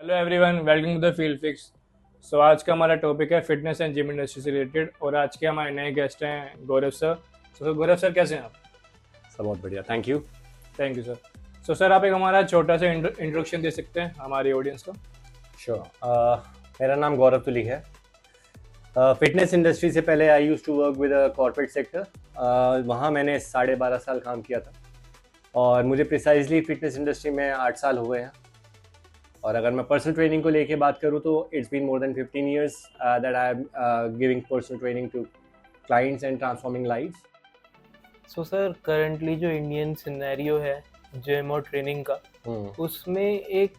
Hello everyone, welcome to the field fix. So आज का हमारा टॉपिक है फिटनेस एंड जिम इंडस्ट्री से रिलेटेड और आज के हमारे नए गेस्ट हैं गौरव सर। सो गौरव सर, कैसे हैं आप? सब बहुत बढ़िया, thank you. Thank you sir. So sir, आप एक हमारा छोटा सा इंट्रोडक्शन दे सकते हैं हमारी ऑडियंस को? श्योर। मेरा नाम गौरव तुली है। फिटनेस इंडस्ट्री से पहले I used to work with corporate sector. वहाँ मैंने 12.5 साल काम किया था और मुझे प्रिसाइजली फिटनेस इंडस्ट्री में 8 साल हुए हैं। और अगर मैं पर्सनल ट्रेनिंग को लेके बात करूँ तो it's been more than 15 years that I am giving personal training to clients and transforming lives. So sir, currently जो इंडियन सिनेरियो है जिम और ट्रेनिंग का, उसमें एक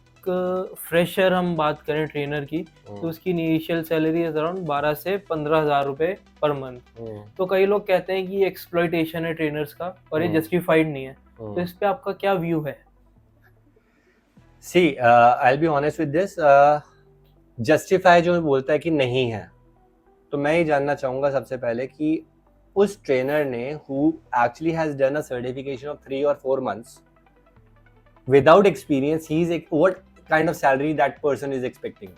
फ्रेशर हम बात करें ट्रेनर की, तो उसकी इनिशियल सैलरी अराउंड 12 से 15 हज़ार रुपये पर मंथ। तो कई लोग कहते हैं कि ये एक्सप्लॉइटेशन है ट्रेनर्स का और ये जस्टिफाइड नहीं है। तो इस पे आपका क्या व्यू है? See I will be honest with this. Justify जो बोलता है कि नहीं है, तो मैं ये जानना चाहूँगा सबसे पहले कि उस ट्रेनर ने who actually has done a certification of 3 or 4 months without experience, what kind of salary that person is expecting?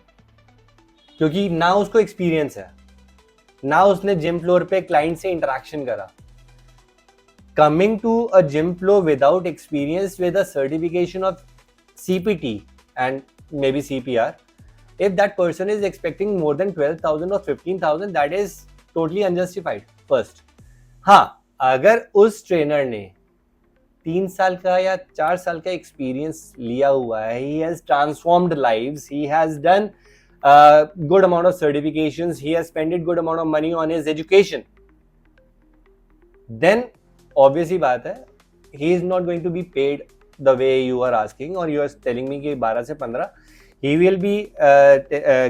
क्योंकि ना उसको एक्सपीरियंस है, ना उसने जिम फ्लोर पे क्लाइंट से इंटरेक्शन करा। Coming to a gym floor without experience with a certification of CPT and maybe CPR, if that person is expecting more than 12,000 or 15,000, that is totally unjustified. First, हाँ, अगर उस trainer ने 3 साल का या 4 साल का एक्सपीरियंस लिया हुआ है, he has transformed lives, he has done good amount of certifications, he has spent good amount of money on his education, then obviously बात है, he is not going to be paid the way you are asking or you are telling me कि 12 से 15, he will be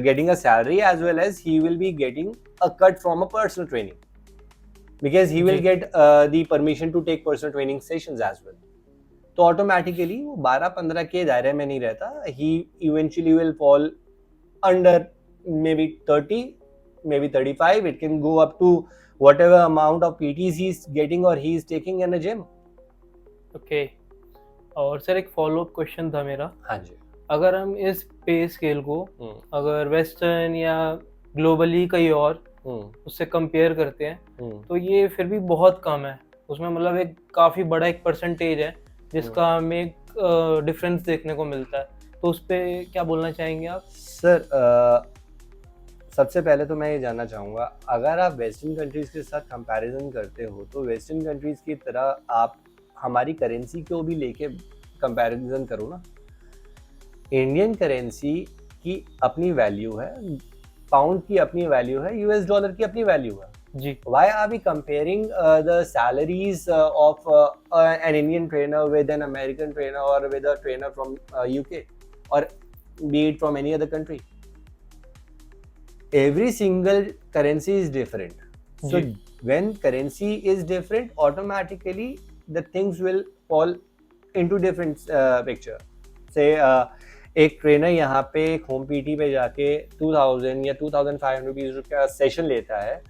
getting a salary as well as he will be getting a cut from a personal training because he will get the permission to take personal training sessions as well. तो automatically वो 12-15 के दायरे में नहीं रहता, he eventually will fall under maybe 30, maybe 35, it can go up to whatever amount of PTs he is getting or he is taking in a gym. Okay. और sir, एक follow up question था मेरा। हाँ जी। अगर हम इस पे स्केल को अगर वेस्टर्न या ग्लोबली कहीं और उससे कंपेयर करते हैं तो ये फिर भी बहुत कम है। उसमें मतलब एक काफ़ी बड़ा एक परसेंटेज है जिसका हमें एक डिफरेंस देखने को मिलता है। तो उस पर क्या बोलना चाहेंगे आप? सर, सबसे पहले तो मैं ये जानना चाहूँगा, अगर आप वेस्टर्न कंट्रीज़ के साथ कंपैरिजन करते हो तो वेस्टर्न कंट्रीज़ की तरह आप हमारी करेंसी को भी लेके कंपैरिजन करो ना। इंडियन करेंसी की अपनी वैल्यू है, पाउंड की अपनी वैल्यू है, US डॉलर की अपनी वैल्यू है जी। Why are we comparing the salaries of an Indian trainer with an American trainer or with a trainer from UK or be it from any other country? Every single currency is different. So when currency is different, automatically the things will fall into different picture. Say एक trainer यहाँ पे एक home PT पे जाके 2000 या 2500 rupees का session लेता है,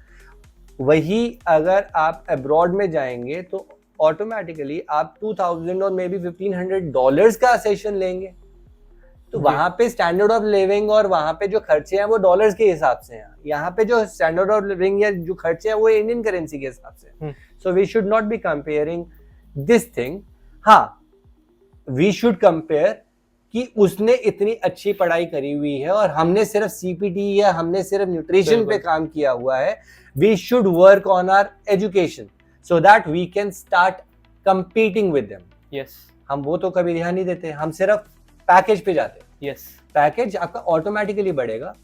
वही अगर आप अब्रॉड में जाएंगे तो ऑटोमेटिकली आप 2000 और मे बी $1500 का सेशन लेंगे। तो वहां पे स्टैंडर्ड ऑफ लिविंग और वहां पे जो खर्चे हैं वो डॉलर्स के हिसाब से हैं, यहाँ पे जो स्टैंडर्ड ऑफ लिविंग या जो खर्चे हैं वो इंडियन करेंसी के हिसाब से। So we should not be comparing this thing. हाँ, वी शुड कंपेयर कि उसने इतनी अच्छी पढ़ाई करी हुई है और हमने सिर्फ CPT या हमने सिर्फ न्यूट्रिशन पे काम किया हुआ है। We should work on our education so that we can start competing with them. Yes. हम वो तो कभी ध्यान नहीं देते, हम सिर्फ पैकेज पे जाते हैं। यस। पैकेज आपका ऑटोमेटिकली बढ़ेगा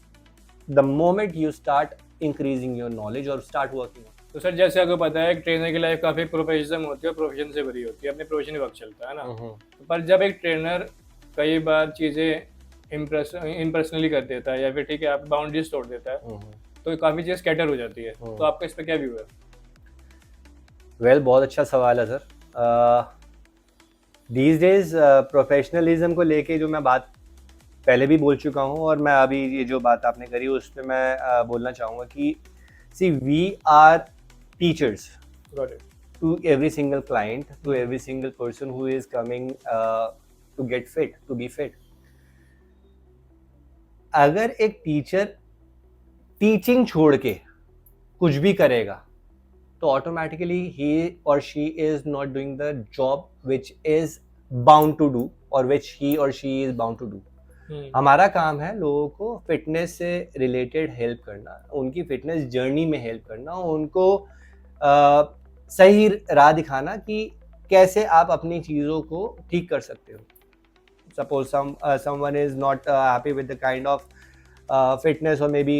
the moment you start increasing your knowledge और स्टार्ट वर्किंग। तो सर, जैसे आपको पता है एक ट्रेनर की लाइफ काफ़ी प्रोफेशनल होती है, प्रोफेशन से भरी होती है, अपने प्रोफेशन वक्त चलता है ना। पर जब एक ट्रेनर कई बार चीज़ें इम्पर्सनली कर देता है या फिर ठीक है आप बाउंड्रीज तोड़ देता है तो काफ़ी चीज़ स्कैटर हो जाती है। तो आपका इस पर क्या व्यू है? वेल, बहुत अच्छा सवाल है सर। दीज डेज प्रोफेशनलिज्म को लेके जो मैं बात पहले भी बोल चुका हूँ और मैं अभी ये जो बात आपने करी उस पर मैं बोलना चाहूँगा कि see we are teachers to every single client, to every single person who is coming to get fit, to be fit. अगर एक टीचर टीचिंग छोड़ के कुछ भी करेगा तो automatically he or she is not doing the job which is bound to do or which he or she is bound to do. हमारा काम है लोगों को फिटनेस से रिलेटेड हेल्प करना, उनकी फिटनेस जर्नी में हेल्प करना, उनको सही राह दिखाना कि कैसे आप अपनी चीज़ों को ठीक कर सकते हो. Suppose someone is not happy with the kind of fitness or maybe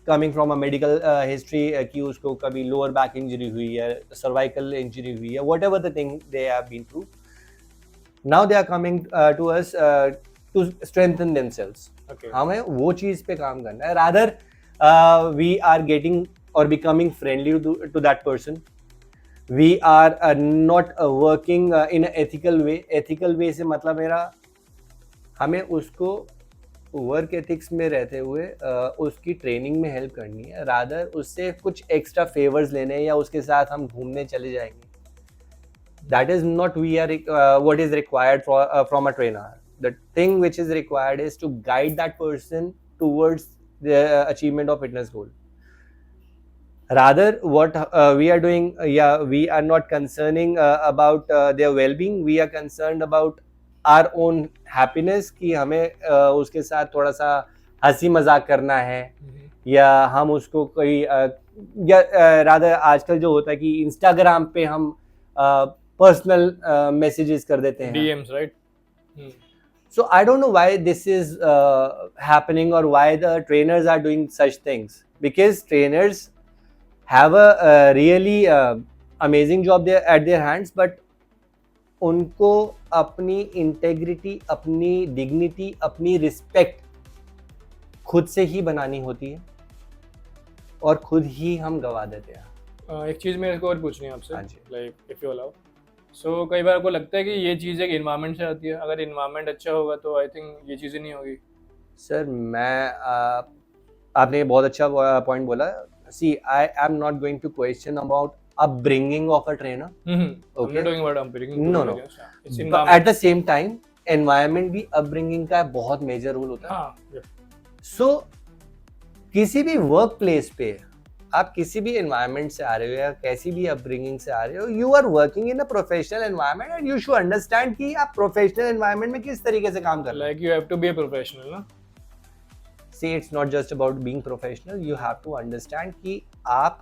coming from a medical history कि उसको कभी lower back injury हुई है, cervical injury हुई है, whatever the thing they have been through. Now they are coming to us to strengthen themselves. Okay. हमें वो चीज़ पे काम करना है. Rather we are getting or becoming friendly to that person. We are not working in an ethical way. Ethical way से मतलब मेरा हमें उसको वर्क एथिक्स में रहते हुए उसकी ट्रेनिंग में हेल्प करनी है. रादर उससे कुछ एक्स्ट्रा फेवर्स लेने या उसके साथ हम घूमने चले जाएंगे. That is not we are what is required from a trainer. The thing which is required is to guide that person towards the achievement of fitness goal. Rather, what we are doing, we are not concerning about their well-being. We are concerned about our own happiness कि हमें उसके साथ थोड़ा सा हंसी मजाक करना है या हम उसको कोई या रादर आजकल जो होता है कि इंस्टाग्राम पे हम पर्सनल मैसेजेस कर देते हैं. DMs, right? So I don't know why this is happening or why the trainers are doing such things, because trainers have a really amazing job there at their hands, but उनको अपनी integrity, अपनी dignity, अपनी respect खुद से ही बनानी होती है और खुद ही हम गवा देते हैं. एक चीज़ मेरे को और पूछनी है आपसे, हाँ जी. Like if you allow. So कई बार आपको लगता है कि ये चीज़ एक इन्वायरमेंट से आती है, अगर इन्वायरमेंट अच्छा होगा तो आई थिंक ये चीज़ें नहीं होगी. सर मैं आपने बहुत अच्छा पॉइंट बोला. See, I am not going to question about upbringing of a trainer. I'm Okay. not talking about upbringing. No. It's But environment. at the same time, environment भी upbringing का बहुत major role होता है. हाँ. So, किसी भी work place पे आप किसी भी environment से आ रहे हो या कैसी भी upbringing से आ रहे हो, you are working in a professional environment and you should understand कि आप professional environment में किस तरीके से काम कर रहे हो. Like you have to be a professional, ना? See, it's not just about being professional. You have to understand कि आप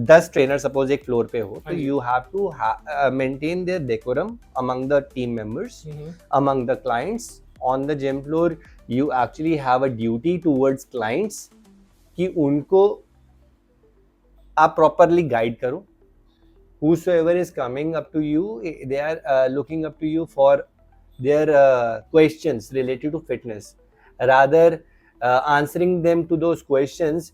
10 ट्रेनर सपोज एक फ्लोर पे हो तो you have to maintain their decorum among the team members, among the clients. On the gym floor, you actually have a duty towards clients कि उनको आप properly guide करो. Whosoever is coming up to you, they are looking up to you for their questions related to fitness. Rather, answering them to those questions,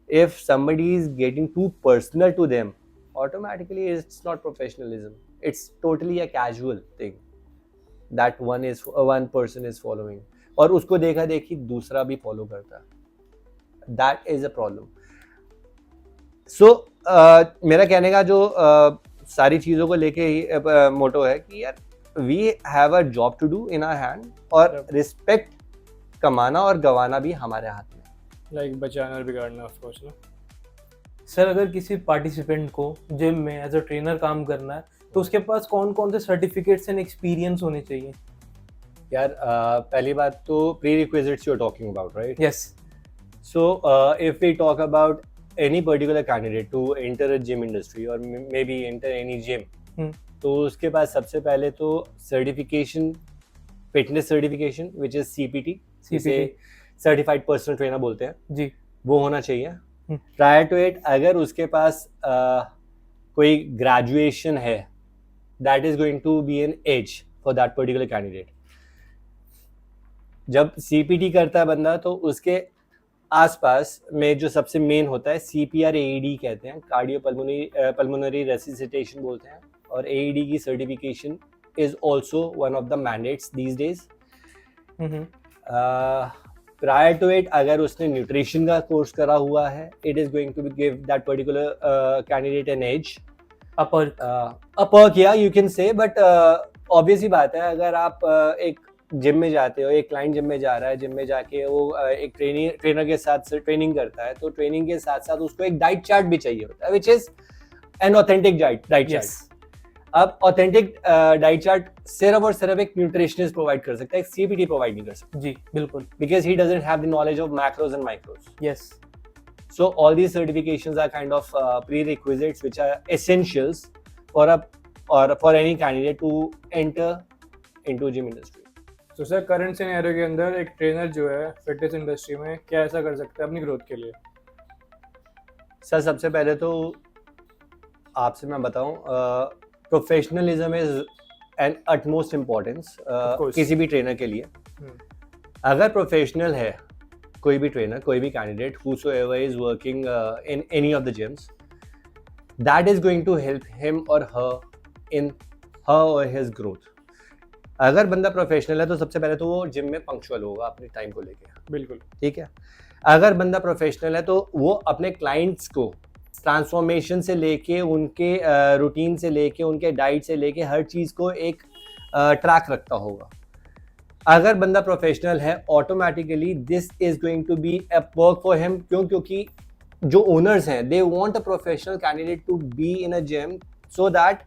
if somebody is getting too personal to them, automatically it's not professionalism. It's totally a casual thing that one person is following और उसको देखा देखी दूसरा भी follow करता है. That is a problem. So मेरा कहने का जो सारी चीज़ों को लेके ही मोटो है कि यार we have a job to do in our hand और respect कमाना और गवाना भी हमारे हाथ में. लाइक बचाना और बिगाड़ना ऑफ कोर्स ना. सर अगर किसी पार्टिसिपेंट को जिम में एज अ ट्रेनर काम करना है तो उसके पास कौन कौन से सर्टिफिकेट्स एंड एक्सपीरियंस होने चाहिए? यार पहली बात तो prerequisites you are talking about, right? Yes. So if we talk about any particular candidate to enter a gym industry और may be enter any gym, तो उसके पास सबसे पहले तो certification, fitness certification which is CPT, जिसे certified personal trainer बोलते हैं जी, वो होना चाहिए. प्रायर टू इट अगर उसके पास कोई ग्रेजुएशन है, that is going to be an edge for that particular candidate. जब CPT करता है बंदा तो उसके आसपास में जो सबसे मेन होता है CPR AED कहते हैं, कार्डियो पल्मोनरी रेसिसिटेशन बोलते हैं, और AED की certification is also one of the mandates these days. Prior to it अगर उसने न्यूट्रिशन का कोर्स करा हुआ है, it is going to give that particular candidate an edge. अपर किया you can say, but obvious ही बात है अगर आप एक जिम में जाते हो, एक क्लाइंट जिम में जा रहा है, जिम में जाके वो एक ट्रेनर के साथ ट्रेनिंग करता है, तो ट्रेनिंग के साथ साथ उसको एक डाइट चार्ट भी चाहिए होता है, which is an authentic diet chart. अब ऑथेंटिक डाइट चार्ट सिर्फ और सिर्फ एक न्यूट्रिशनिस्ट प्रोवाइड कर सकता है, एक सीपीटी प्रोवाइड नहीं कर सकता। जी बिल्कुल। Because he doesn't have the knowledge of macros and माइक्रोज। Yes. So all these certifications are kind of prerequisites which are essentials for any candidate to enter into gym industry. तो sir current scenario के अंदर एक trainer जो है fitness industry में क्या ऐसा कर सकता है अपनी ग्रोथ के लिए? सर सबसे पहले तो आपसे मैं बताऊं, professionalism is an utmost importance किसी भी ट्रेनर के लिए। अगर प्रोफेशनल है कोई भी ट्रेनर, कोई भी candidate, whosoever is working in any of the gyms, that is going to help him or her in her or his growth. अगर बंदा प्रोफेशनल है तो सबसे पहले तो वो जिम में पंक्चुअल होगा अपने टाइम को लेके, बिल्कुल ठीक है। अगर बंदा प्रोफेशनल है तो वो अपने क्लाइंट्स को ट्रांसफॉर्मेशन से लेके, उनके रूटीन से लेके, उनके डाइट से लेके हर चीज़ को एक ट्रैक रखता होगा। अगर बंदा प्रोफेशनल है, automatically this is going to be a work for him. क्योंकि जो ओनर्स हैं, they want a professional candidate to be in a gym so that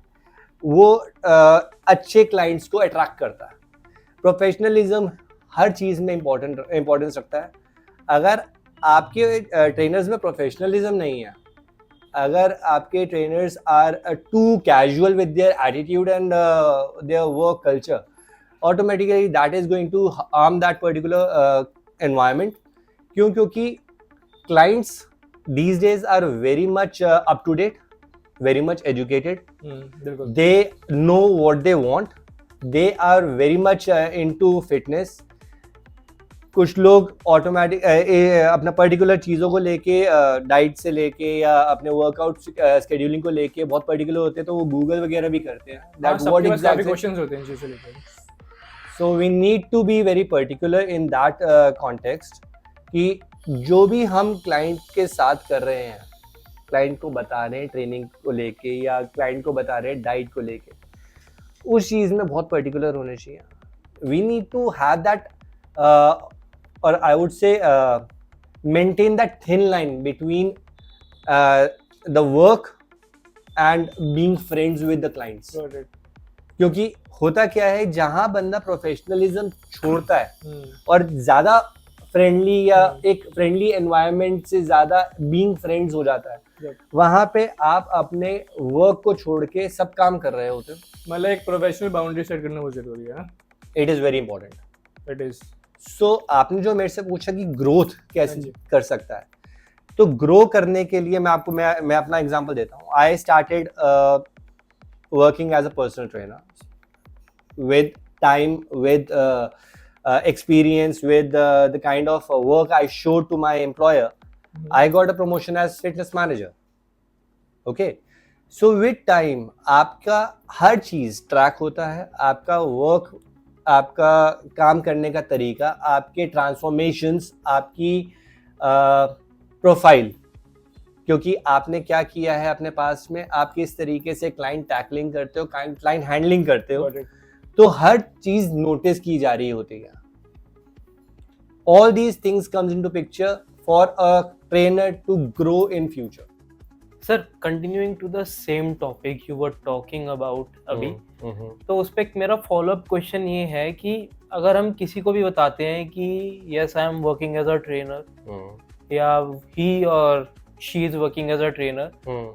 वो अच्छे क्लाइंट्स को अट्रैक्ट करता है। प्रोफेशनलिज्म हर चीज़ में इम्पोर्टेंस रखता है। अगर आपके ट्रेनर्स में प्रोफेशनलिज्म नहीं है, अगर आपके trainers are too casual with their attitude and their work culture, automatically that is going to harm that particular environment. क्योंकि clients these days are very much up to date, very much educated. They know what they want. They are very much into fitness. कुछ लोग automatic अपना particular चीज़ों को लेके, diet से लेके या अपने वर्कआउट स्केड्यूलिंग को लेके बहुत पर्टिकुलर होते हैं, तो वो गूगल वगैरह भी करते हैं। That's what exactly क्वेश्चंस होते हैं चीज़ों लेकर। So we need to be very particular in that context कि जो भी हम क्लाइंट के साथ कर रहे हैं, क्लाइंट को बता रहे हैं ट्रेनिंग को लेके या क्लाइंट को बता रहे हैं डाइट को लेके, उस चीज़ में बहुत पर्टिकुलर होने चाहिए। We need to have that or I would say maintain that thin line between the work and being friends with the clients. Got it. क्योंकि होता क्या है, जहां बंदा प्रोफेशनलिज्म छोड़ता है और ज्यादा फ्रेंडली या एक फ्रेंडली एनवायरनमेंट से ज्यादा बीइंग फ्रेंड्स हो जाता है, वहां पे आप अपने वर्क को छोड़ के सब काम कर रहे होते हैं। मतलब एक प्रोफेशनल बाउंड्री सेट करना बहुत जरूरी है ना? It is very important, it is. So आपने जो मेरे से पूछा कि ग्रोथ कैसे कर सकता है, तो ग्रो करने के लिए मैं अपना एग्जांपल देता हूँ। I started working as a personal trainer with time, with experience, with the kind of work I showed to my employer. I got a promotion as fitness manager. Okay, so with time आपका हर चीज track होता है, आपका work, आपका काम करने का तरीका, आपके ट्रांसफॉर्मेशंस, आपकी प्रोफाइल, क्योंकि आपने क्या किया है अपने पास में, आप किस तरीके से क्लाइंट टैकलिंग करते हो, क्लाइंट हैंडलिंग करते हो, तो हर चीज नोटिस की जा रही होती है। All these things comes into picture for a trainer to grow in future. Sir continuing to the same topic you were talking about अभी, तो उस पर एक मेरा फॉलोअप क्वेश्चन ये है कि अगर हम किसी को भी बताते हैं कि yes I am working as a trainer या he or she is working as a trainer,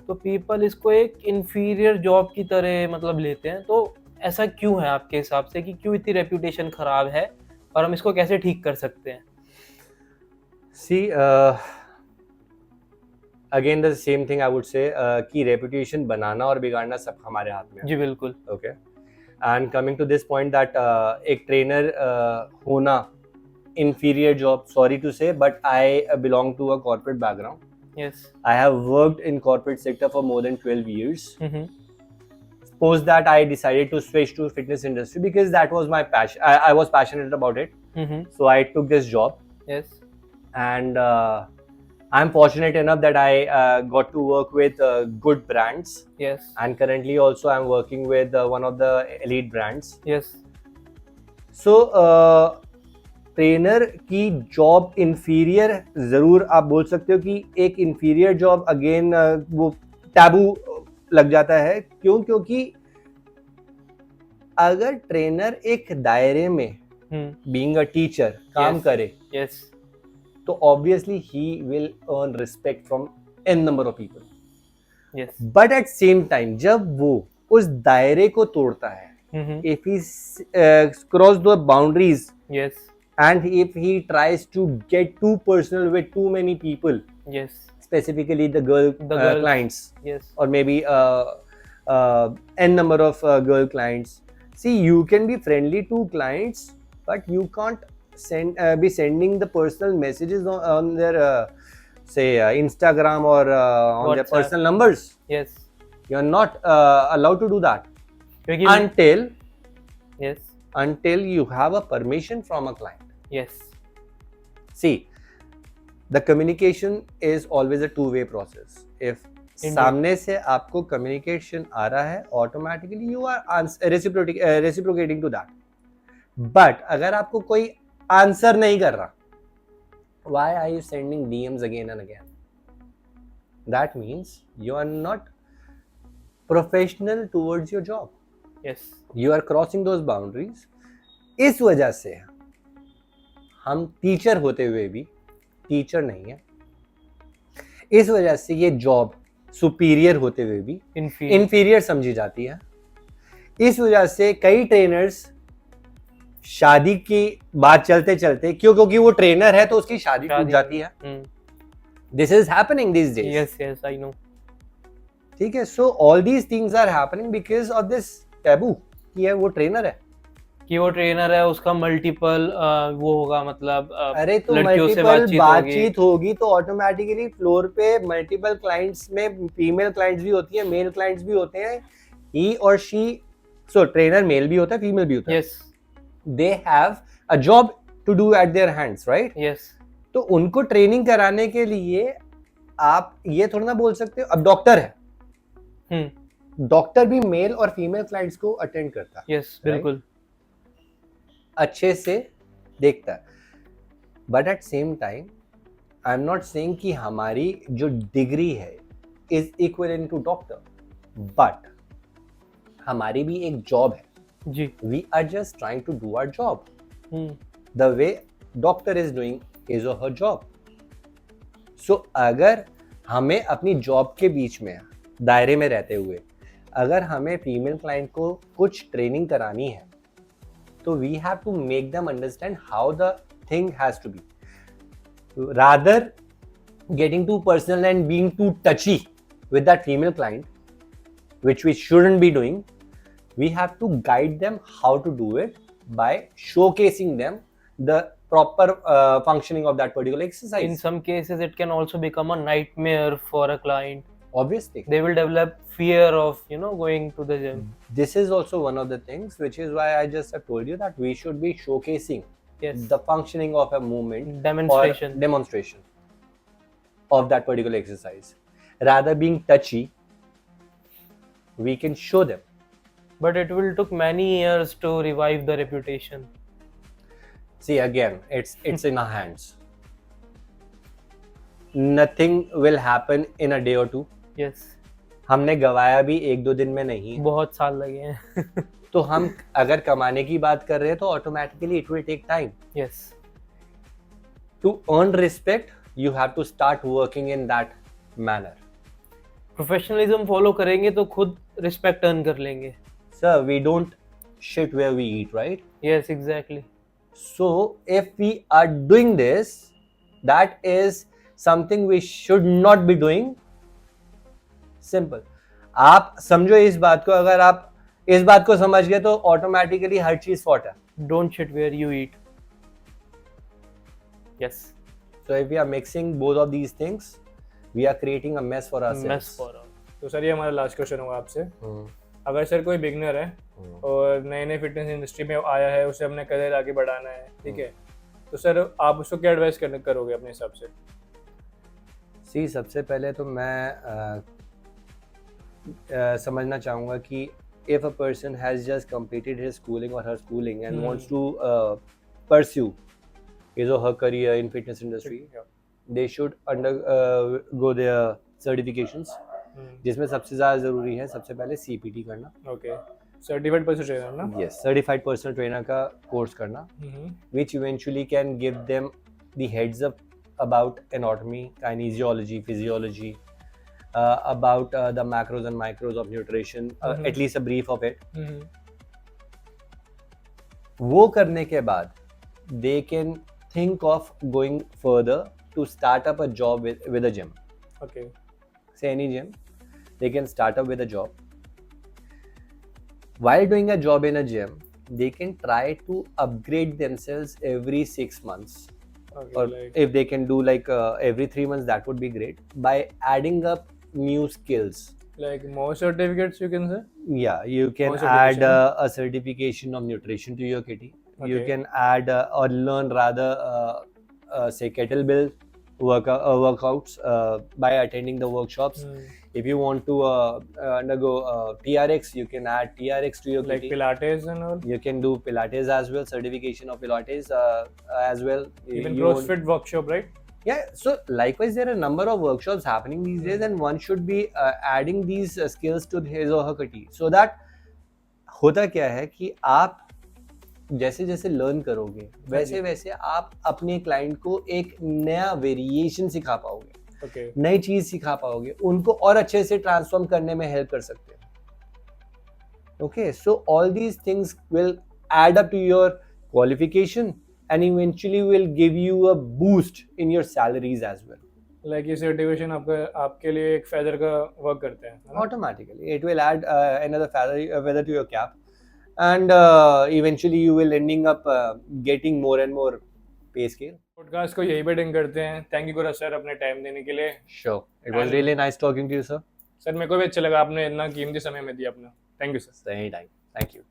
तो पीपल इसको एक इंफीरियर जॉब की तरह मतलब लेते हैं। तो ऐसा क्यों है आपके हिसाब से कि क्यों इतनी रेप्यूटेशन खराब है और हम इसको कैसे ठीक कर सकते हैं? See again the same thing I would say कि रेपुटेशन बनाना और बिगाड़ना सब हमारे हाथ में है। जी बिल्कुल। Okay, and coming to this point that एक ट्रेनर होना inferior job, sorry to say, but I belong to a corporate background. Yes. I have worked in corporate sector for more than 12 years. Post that I decided to switch to fitness industry because that was my passion. I was passionate about it. So I took this job. Yes. And I'm fortunate enough that I got to work with good brands. Yes. And currently also I'm working with one of the elite brands. Yes. So trainer की job inferior ज़रूर आप बोल सकते हो कि एक inferior job again वो taboo लग जाता है। क्यों? क्योंकि अगर ट्रेनर एक दायरे में बीइंग अ टीचर काम Yes. करे Yes. तो obviously he will earn respect from an number of people, Yes. But at same time जब वो उस दायरे को तोड़ता है, if he cross the boundaries Yes. and if he tries to get too personal with too many people, Yes. specifically the girl girls. clients, Yes. or maybe n number of girl clients. See, you can be friendly to clients, but you can't be sending the personal messages on their say Instagram or on their WhatsApp. personal numbers. Yes. You're not allowed to do that क्योंकि until Yes. you have a permission from a client. Yes. See, the communication is always a two-way process. If Indeed. सामने से आपको communication आ रहा है, automatically you are reciprocating to that. But अगर आपको कोई answer नहीं कर रहा, why are you sending DMs again and again? That means you are not professional towards your job. Yes. You are crossing those boundaries. इस वजह से हम टीचर होते हुए भी टीचर नहीं है, इस वजह से ये जॉब सुपीरियर होते हुए भी इंफीरियर समझी जाती है। इस वजह से कई ट्रेनर्स शादी की बात चलते चलते, क्योंकि वो ट्रेनर है तो उसकी शादी टूट जाती है। This is happening this days. Yes. Yes. I know. ठीक है, so all these things are happening because of this taboo कि वो ट्रेनर है, कि वो ट्रेनर है, उसका मल्टीपल वो होगा, मतलब अरे तो लड़कियों से मल्टीपल बातचीत बातचीत होगी तो ऑटोमेटिकली फ्लोर पे मल्टीपल क्लाइंट्स में फीमेल क्लाइंट्स भी होती है, मेल क्लाइंट्स भी होते हैं। ही or she, so trainer mail भी होता है, फीमेल भी होता है। Yes. They have a job to do at their hands, right? Yes. तो उनको ट्रेनिंग कराने के लिए आप ये थोड़ा ना बोल सकते हो। अब डॉक्टर है, डॉक्टर भी मेल और फीमेल क्लाइंट्स को अटेंड करता है, Yes. बिल्कुल। अच्छे से देखता है। But at same time I am not saying कि हमारी जो डिग्री है is equal to doctor, but हमारी भी एक जॉब है। जी। We are just trying to do our job the way doctor is doing his और हर जॉब। सो अगर हमें अपनी जॉब के बीच में दायरे में रहते हुए अगर हमें फीमेल क्लाइंट को कुछ ट्रेनिंग करानी है तो we have to make them understand how the thing has to be, rather getting too personal and being too touchy with that female client, which we shouldn't be doing. We have to guide them how to do it by showcasing them the proper functioning of that particular exercise. In some cases, it can also become a nightmare for a client. Obviously, They will develop fear of, going to the gym. this is also one of the things, which is why I just have told you that we should be showcasing Yes. the functioning of a movement Demonstration. or demonstration of that particular exercise. Rather being touchy, we can show them. But it will took many years to revive the reputation. See, again, it's in our hands. Nothing will happen in a day or two. Yes. हमने गवाया भी एक दो दिन में नहीं, बहुत साल लगे हैं। तो हम अगर कमाने की बात कर रहे हैं तो automatically it will take time. Yes. To earn respect, you have to start working in that manner. Professionalism follow करेंगे तो खुद respect earn कर लेंगे। Sir, we don't shit where we eat, right? Yes, exactly. So if we are doing this, that is something we should not be doing. Simple. आप समझो इस बात को, अगर आप इस बात को समझ गए तो ऑटोमेटिकली हर चीज सॉर्ट है। Don't shit where you eat. Yes. So if we are mixing both of these things, we are creating a mess for ourselves. Mess for all. तो सर ये हमारा लास्ट क्वेश्चन होगा आपसे। अगर सर कोई beginner है और नए नए फिटनेस इंडस्ट्री में आया है, उसे अपने करियर आगे बढ़ाना है, ठीक है, तो सर आप उसको क्या एडवाइस करोगे अपने हिसाब से? सी, सबसे पहले तो मैं समझना चाहूँगा कि if a person has just completed his schooling or her schooling and wants Hmm. to pursue his or her career in fitness industry, Yeah. they should go their certifications, Hmm. जिसमें सबसे ज़्यादा ज़रूरी है सबसे पहले CPT करना, Okay. Certified person trainer ना? yes, certified personal trainer का कोर्स करना, Mhm. which eventually can give them the heads up about anatomy, kinesiology, physiology, about the macros and micros of nutrition, Mhm. at least a brief of it. Mhm. वो करने के बाद they can think of going further to start up a job with a gym. Okay. Say any gym, they can start up with a job. While doing a job in a gym, they can try to upgrade themselves every 6 months. Okay. Or Like, if they can do like every 3 months, that would be great. By adding up new skills. more certificates you can say? Yeah, you can More add certification. a certification of nutrition to your kitty. You Okay. can add or learn rather, say kettlebell workouts by attending the workshops. Hmm. If you want to undergo TRX, you can add TRX to your Like kitty. Pilates and all. You can do Pilates as well, certification of Pilates as well. Even You want- CrossFit workshop, right? Yeah, so likewise, there are a number of workshops happening these days, and one should be adding these skills to his or her kitty, so that होता क्या है कि आप जैसे जैसे learn करोगे वैसे वैसे आप अपने क्लाइंट को एक नया वेरिएशन सिखा पाओगे, Okay. नई चीज सिखा पाओगे, उनको और अच्छे से ट्रांसफॉर्म करने में हेल्प कर सकते हो. Okay, so all these things will add up to your qualification and eventually will give you a boost in your salaries as well. Like ये certification आपके लिए एक feather का work करते हैं, है ना? Automatically, it will add another feather to your cap, and eventually you will ending up getting more and more pay scale. Podcast को यही पे एंड करते हैं. Thank you गुरा सर अपने टाइम देने के लिए. Sure, it was And- really nice talking to you, sir. Sir मेरे को भी अच्छा लगा आपने इतना कीमती समय में दिया अपना. Thank you sir. Anytime. Thank you.